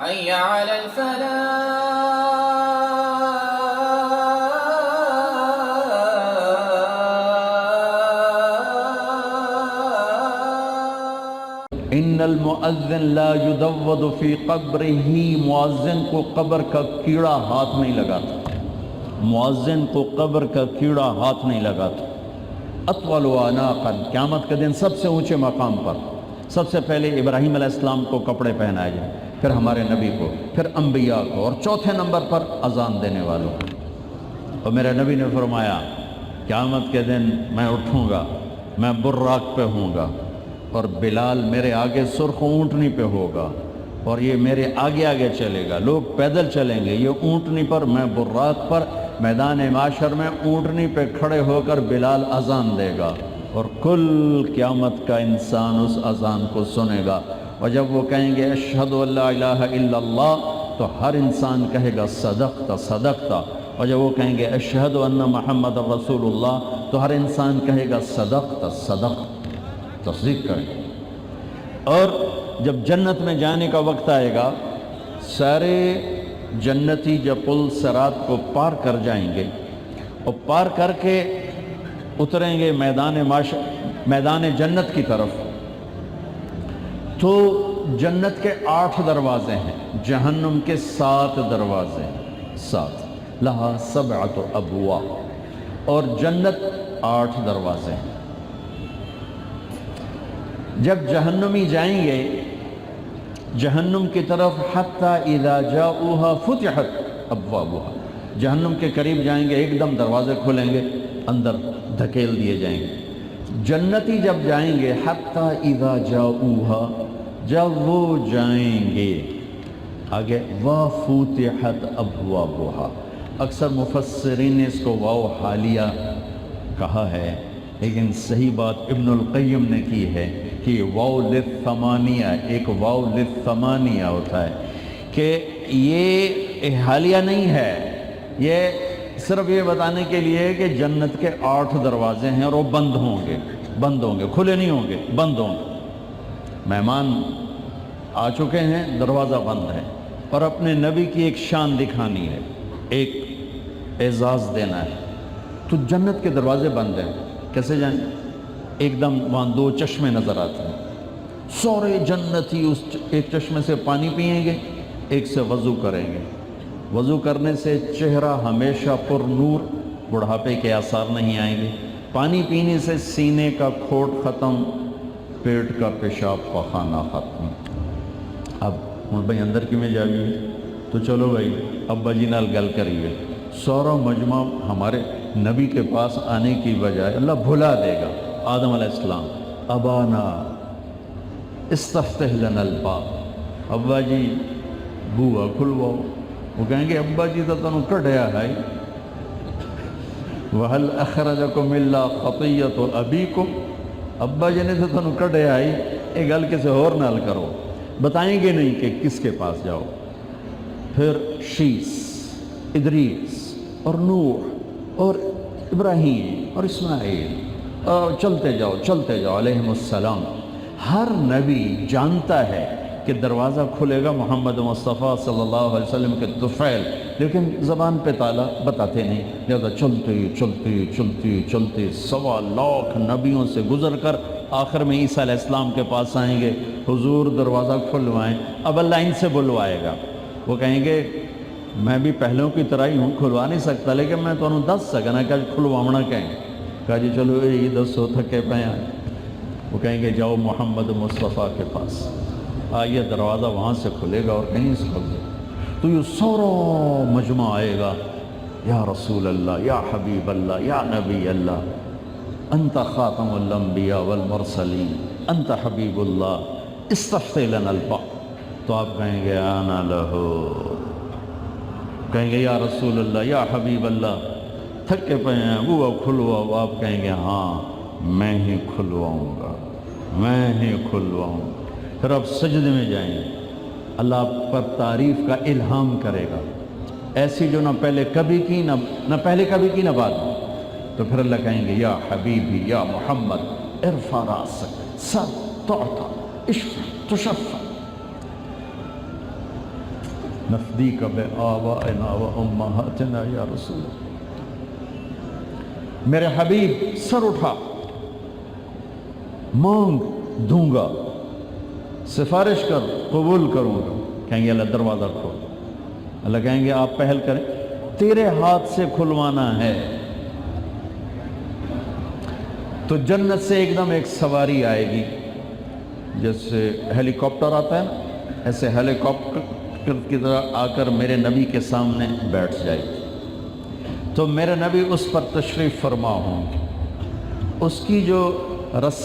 حي على الفلاح. ان المؤذن لا يدود فی قبرہ، مؤذن کو قبر کا کیڑا ہاتھ نہیں لگاتا، مؤذن کو قبر کا کیڑا ہاتھ نہیں لگاتا۔ اطول عناقا، قیامت کے دن سب سے اونچے مقام پر سب سے پہلے ابراہیم علیہ السلام کو کپڑے پہنائے جائیں، پھر ہمارے نبی کو، پھر انبیاء کو، اور چوتھے نمبر پر اذان دینے والوں کو۔ اور میرے نبی نے فرمایا قیامت کے دن میں اٹھوں گا، میں براق پہ ہوں گا، اور بلال میرے آگے سرخ اونٹنی پہ ہوگا، اور یہ میرے آگے آگے چلے گا، لوگ پیدل چلیں گے، یہ اونٹنی پر، میں براق پر، میدان معاشر میں اونٹنی پہ کھڑے ہو کر بلال اذان دے گا، اور کل قیامت کا انسان اس اذان کو سنے گا۔ اور جب وہ کہیں گے اشہد ان لا الہ الا اللہ، تو ہر انسان کہے گا صدقت صدقت، اور جب وہ کہیں گے اشہد ان محمد رسول اللہ، تو ہر انسان کہے گا صدقت صدقت، تصدیق کریں۔ اور جب جنت میں جانے کا وقت آئے گا، سارے جنتی جب پل صراط کو پار کر جائیں گے اور پار کر کے اتریں گے میدان جنت کی طرف، تو جنت کے 8 دروازے ہیں، جہنم کے 7 دروازے ہیں، 7 لہا 7 ابواب، اور جنت 8 دروازے ہیں۔ جب جہنمی جائیں گے جہنم کی طرف، حتی اذا جاؤوها فتحت ابوابها، جہنم کے قریب جائیں گے، ایک دم دروازے کھلیں گے، اندر دھکیل دیے جائیں گے۔ جنتی جب جائیں گے، حتی اذا جاؤوها، جب وہ جائیں گے آگے، وفتحت ابوابها، اکثر مفسرین نے اس کو واو حالیہ کہا ہے، لیکن صحیح بات ابن القیم نے کی ہے کہ واو للثمانیہ، ایک واو للثمانیہ ہوتا ہے، کہ یہ حالیہ نہیں ہے، یہ صرف یہ بتانے کے لیے کہ جنت کے 8 دروازے ہیں اور وہ بند ہوں گے، کھلے نہیں ہوں گے، بند ہوں گے۔ مہمان آ چکے ہیں، دروازہ بند ہے، اور اپنے نبی کی ایک شان دکھانی ہے، ایک اعزاز دینا ہے، تو جنت کے دروازے بند ہیں، کیسے جائیں؟ ایک دم وہاں 2 چشمے نظر آتے ہیں، سورے جنتی اس ایک چشمے سے پانی پئیں گے، ایک سے وضو کریں گے، وضو کرنے سے چہرہ ہمیشہ پر نور، بڑھاپے کے آثار نہیں آئیں گے، پانی پینے سے سینے کا کھوٹ ختم، پیٹ کا پیشاب پخانہ ختم۔ اب بھائی اندر کی میں جائیے، تو چلو بھائی ابا جی نال گل کریے، سورا مجمع ہمارے نبی کے پاس آنے کی بجائے اللہ بھلا دے گا۔ آدم علیہ السلام، ابانا استفتح لنا الباب، ابا جی بوا کھلواؤ، وہ کہیں گے ابا جی تو تنوں کڈیا ہے، وَهَلْ أَخْرَجَكُمْ إِلَّا خَطِيَّةُ أَبِيكُمْ، ابا جی نے تو تنوں کڈیا ہے، ایک گل کسی اور نال کرو، بتائیں گے نہیں کہ کس کے پاس جاؤ۔ پھر شیس، ادریس اور نوح اور ابراہیم اور اسماعیل، اور چلتے جاؤ علیہم السلام۔ ہر نبی جانتا ہے کہ دروازہ کھلے گا محمد مصطفیٰ صلی اللہ علیہ وسلم کے طفیل، لیکن زبان پہ تالا بتاتے نہیں، لہذا چلتے 1.25 لاکھ نبیوں سے گزر کر آخر میں عیسیٰ علیہ السلام کے پاس آئیں گے، حضور دروازہ کھلوائیں۔ اب اللہ ان سے بلوائے گا، وہ کہیں گے میں بھی پہلوں کی طرح ہی ہوں، کھلوا نہیں سکتا، لیکن میں تو انہوں 10 سکنا کہ کھلواؤنا کہیں۔ کہا جی چلو یہ 10 تھکے پہ ہیں، وہ کہیں گے جاؤ محمد مصطفیٰ کے پاس، آئیے دروازہ وہاں سے کھلے گا اور کہیں سے کھلے گا، تو یہ سورا مجمع آئے گا، یا رسول اللہ، یا حبیب اللہ، یا نبی اللہ، انت خاتم الانبیاء والمرسلین، انت حبیب اللہ، استفتح لنا الباب، تو آپ کہیں گے آنا لہو، کہیں گے یا رسول اللہ، یا حبیب اللہ، تھکے پہ ہیں وہ کھلواؤ، آپ کہیں گے ہاں میں ہی کھلواؤں گا۔ پھر آپ سجدے میں جائیں گے، اللہ آپ پر تعریف کا الہام کرے گا، ایسی جو نہ پہلے کبھی کی، نہ پہلے کبھی کی، نہ بعد میں۔ تو پھر اللہ کہیں گے یا حبیبی یا محمد ارفع راسک، سر تعطى اشفع تشفع، نفدیک بآبائنا و امہاتنا یا رسول اللہ۔ میرے حبیب سر اٹھا، مانگ دوں گا، سفارش کر قبول کروں گا۔ کہیں گے اللہ دروازہ کھول، اللہ کہیں گے آپ پہل کریں، تیرے ہاتھ سے کھلوانا ہے۔ تو جنت سے ایک دم ایک سواری آئے گی، جیسے ہیلی کاپٹر آتا ہے نا، ایسے ہیلی کاپٹر کی طرح آ کر میرے نبی کے سامنے بیٹھ جائے گی۔ تو میرے نبی اس پر تشریف فرما ہوں گے، اس کی جو رس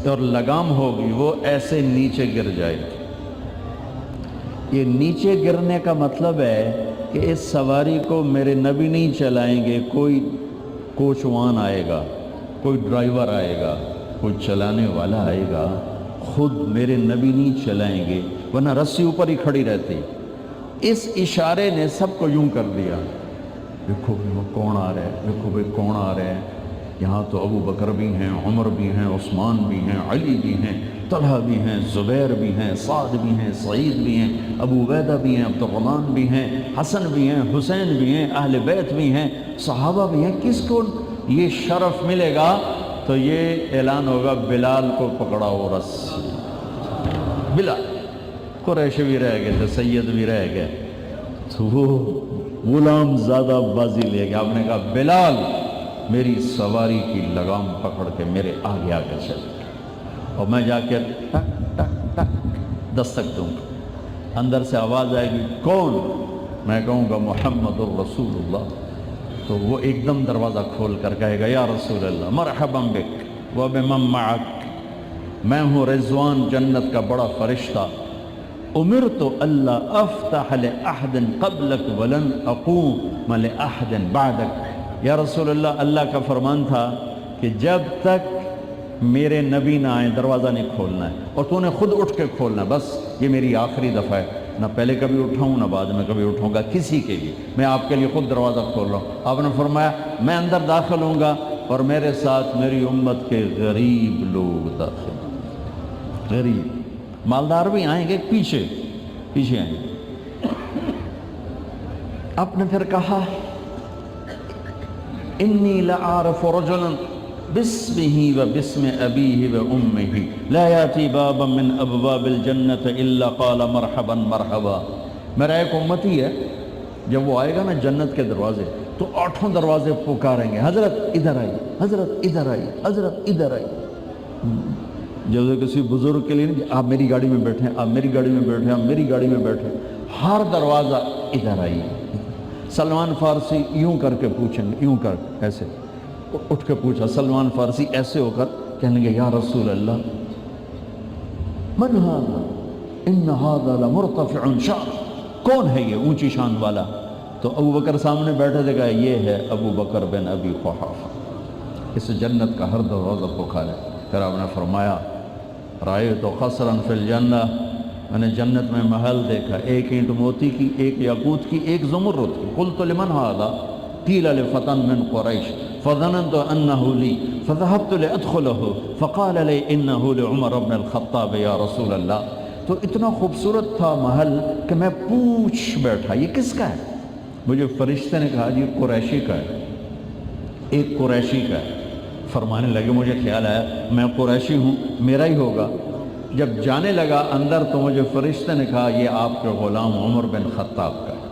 اور لگام ہوگی وہ ایسے نیچے گر جائے گی۔ یہ نیچے گرنے کا مطلب ہے کہ اس سواری کو میرے نبی نہیں چلائیں گے، کوئی کوچوان آئے گا، کوئی ڈرائیور آئے گا، کوئی چلانے والا آئے گا، خود میرے نبی نہیں چلائیں گے، ورنہ رسی اوپر ہی کھڑی رہتی۔ اس اشارے نے سب کو یوں کر دیا، دیکھو وہ کون آ رہا ہے، دیکھو بھائی کون آ رہے ہیں۔ یہاں تو ابو بکر بھی ہیں، عمر بھی ہیں، عثمان بھی ہیں، علی بھی ہیں، طلحہ بھی ہیں، زبیر بھی ہیں، سعد بھی ہیں، سعید بھی ہیں، ابو عبیدہ بھی ہیں، عبد الرحمن بھی ہیں، حسن بھی ہیں، حسین بھی ہیں، اہل بیت بھی ہیں، صحابہ بھی ہیں۔ کس کو یہ شرف ملے گا؟ تو یہ اعلان ہوگا بلال کو پکڑا ہو رسی۔ بلال، قریش بھی رہ گئے تھے، سید بھی رہ گئے، تو وہ غلام زیادہ بازی لے گیا۔ آپ نے کہا بلال میری سواری کی لگام پکڑ کے میرے آگے آگے چل، اور میں جا کے ٹک ٹک ٹک دستک دوں گا، اندر سے آواز آئے گی کون؟ میں کہوں گا محمد الرسول اللہ، تو وہ ایک دم دروازہ کھول کر کہے گا یا رسول اللہ مرحبا بک وبمن معک، میں ہوں رضوان جنت کا بڑا فرشتہ، امرت اللہ افتح لأحد قبلک ولن اقوم لأحد بعدک۔ یا رسول اللہ، اللہ کا فرمان تھا کہ جب تک میرے نبی نہ آئیں دروازہ نہیں کھولنا ہے، اور تو نے خود اٹھ کے کھولنا ہے، بس یہ میری آخری دفعہ ہے، نہ پہلے کبھی اٹھاؤں نہ بعد میں کبھی اٹھوں گا کسی کے لیے، میں آپ کے لیے خود دروازہ کھول رہا ہوں۔ آپ نے فرمایا میں اندر داخل ہوں گا اور میرے ساتھ میری امت کے غریب لوگ داخل ہوں گے، غریب، مالدار بھی آئیں گے، پیچھے آئیں گے۔ آپ نے پھر کہا انی لأعرف رجلا باسمه وباسم ابیہ وامہ لا یاتی بابا من ابواب الجنت الا قال مرحبا مرحبا۔ میرا ایک امتی ہے، جب وہ آئے گا نا جنت کے دروازے تو 8 دروازے پکاریں گے، حضرت ادھر آئی، حضرت ادھر آئی، حضرت ادھر آئی۔ جب کسی بزرگ کے لیے نہیں، آپ میری گاڑی میں بیٹھیں، آپ میری گاڑی میں بیٹھیں، آپ میری گاڑی میں بیٹھیں، ہر دروازہ ادھر آئی۔ سلمان فارسی یوں کر کے پوچھیں گے، یوں کر ایسے اٹھ کے پوچھا، سلمان فارسی ایسے ہو کر کہنے گے یا رسول اللہ من هذا ان هذا لمرتفع شان، کون ہے یہ اونچی شان والا؟ تو ابو بکر سامنے بیٹھے تھے، کہا یہ ہے ابو بکر بن ابی قحافہ، اس جنت کا ہر دروازہ پکارے۔ پھر آپ نے فرمایا رأیت قصرا فی الجنہ، میں نے جنت میں محل دیکھا، ایک اینٹ موتی کی، ایک یاقوت کی، ایک زمرد کی۔ قلت لمن هذا قیل لفتى من قریش فظننت انه لی فذهبت لادخله فقال لي انه لعمر بن الخطاب یا رسول اللہ۔ تو اتنا خوبصورت تھا محل کہ میں پوچھ بیٹھا یہ کس کا ہے؟ مجھے فرشتے نے کہا یہ قریشی کا ہے، ایک قریشی کا ہے۔ فرمانے لگے مجھے خیال آیا میں قریشی ہوں، میرا ہی ہوگا۔ جب جانے لگا اندر تو مجھے فرشتے نے کہا یہ آپ کے غلام عمر بن خطاب کا ہے۔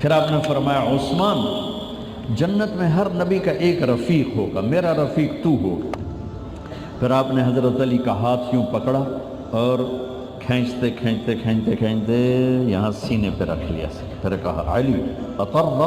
پھر آپ نے فرمایا عثمان، جنت میں ہر نبی کا ایک رفیق ہوگا، میرا رفیق تو ہوگا۔ پھر آپ نے حضرت علی کا ہاتھ یوں پکڑا اور کھینچتے کھینچتے کھینچتے کھینچتے یہاں سینے پہ رکھ لیا۔ پھر کہا علی اطرد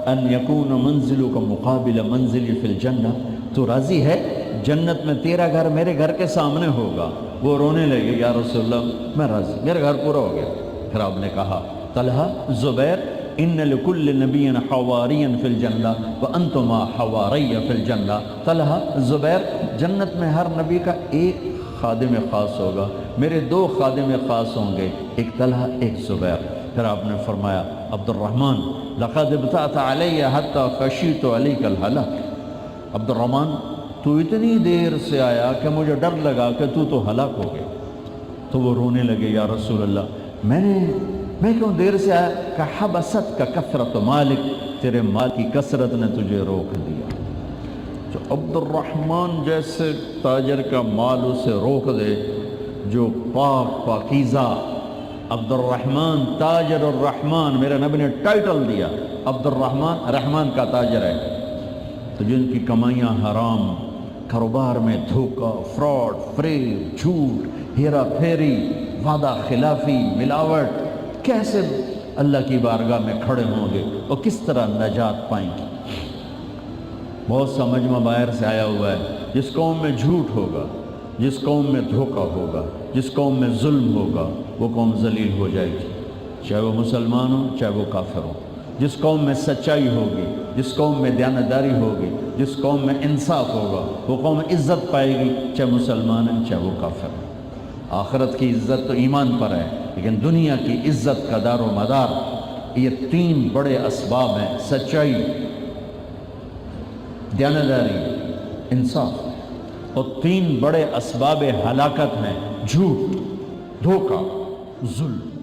ان یکون منزلک مقابل منزلی فی الجنہ، تو راضی ہے جنت میں تیرا گھر میرے گھر کے سامنے ہوگا؟ وہ رونے لگے یا رسول اللہ میں راضی، میرا گھر پورا ہو گیا۔ پھر آپ نے کہا طلحہ زبیر ان لکل نبی حواری فی الجنہ وانتما حواری فی الجنہ۔ طلحہ زبیر، جنت میں ہر نبی کا ایک خادم خاص ہوگا، میرے 2 خادم خاص ہوں گے، ایک طلحہ ایک زبیر۔ پھر آپ نے فرمایا عبد الرحمن لقد ابتعت علی حتی خشیت علیک الہلاک، عبد الرحمن تو اتنی دیر سے آیا کہ مجھے ڈر لگا کہ تو ہلاک ہو گیا۔ تو وہ رونے لگے، یا رسول اللہ میں کیوں دیر سے آیا؟ کہ حبست کا کثرت مالک، تیرے مال کی کثرت نے تجھے روک دیا۔ جو عبد الرحمن جیسے تاجر کا مال اسے روک دے، جو پاکیزہ عبد الرحمن تاجر الرحمن، میرے نبی نے ٹائٹل دیا، عبد الرحمن رحمان کا تاجر ہے، تو جن کی کمائیاں حرام، کاروبار میں دھوکہ، فراڈ، فریب، جھوٹ، ہیرا پھیری، وعدہ خلافی، ملاوٹ، کیسے اللہ کی بارگاہ میں کھڑے ہوں گے اور کس طرح نجات پائیں گے؟ بہت سا مجمع باہر سے آیا ہوا ہے، جس قوم میں جھوٹ ہوگا، جس قوم میں دھوکہ ہوگا، جس قوم میں ظلم ہوگا، وہ قوم ذلیل ہو جائے گی، چاہے وہ مسلمان ہو چاہے وہ کافر ہو۔ جس قوم میں سچائی ہوگی، جس قوم میں دیانتداری ہوگی، جس قوم میں انصاف ہوگا، وہ قوم عزت پائے گی، چاہے مسلمان ہے چاہے وہ کافر ہے۔ آخرت کی عزت تو ایمان پر ہے، لیکن دنیا کی عزت کا دار و مدار یہ تین بڑے اسباب ہیں: سچائی، دیانتداری، انصاف، اور تین بڑے اسباب ہلاکت ہیں: جھوٹ، دھوکہ، ظلم۔